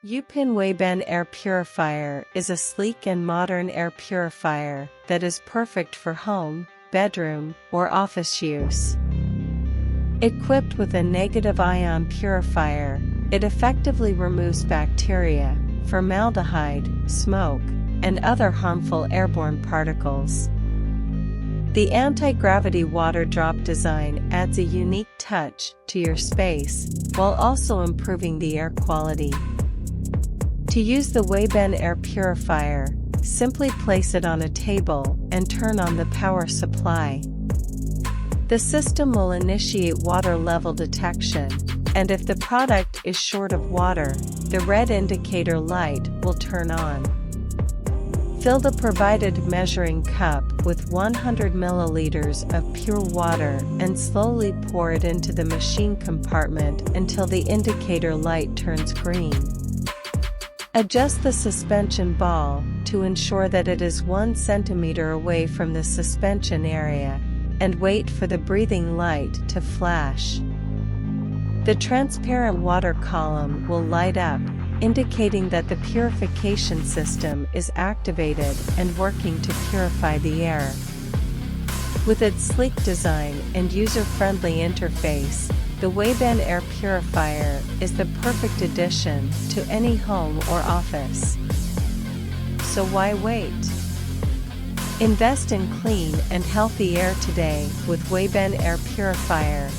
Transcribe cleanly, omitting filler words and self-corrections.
Youpin Weiben Air Purifier is a sleek and modern air purifier that is perfect for home, bedroom, or office use. Equipped with a negative ion purifier, it effectively removes bacteria, formaldehyde, smoke, and other harmful airborne particles. The anti-gravity water drop design adds a unique touch to your space while also improving the air quality. To use the Weiben Air Purifier, simply place it on a table and turn on the power supply. The system will initiate water level detection, and if the product is short of water, the red indicator light will turn on. Fill the provided measuring cup with 100 milliliters of pure water and slowly pour it into the machine compartment until the indicator light turns green. Adjust the suspension ball to ensure that it is 1 centimeter away from the suspension area, and wait for the breathing light to flash. The transparent water column will light up, indicating that the purification system is activated and working to purify the air. With its sleek design and user-friendly interface, the Weiben Air Purifier is the perfect addition to any home or office. So why wait? Invest in clean and healthy air today with Weiben Air Purifier.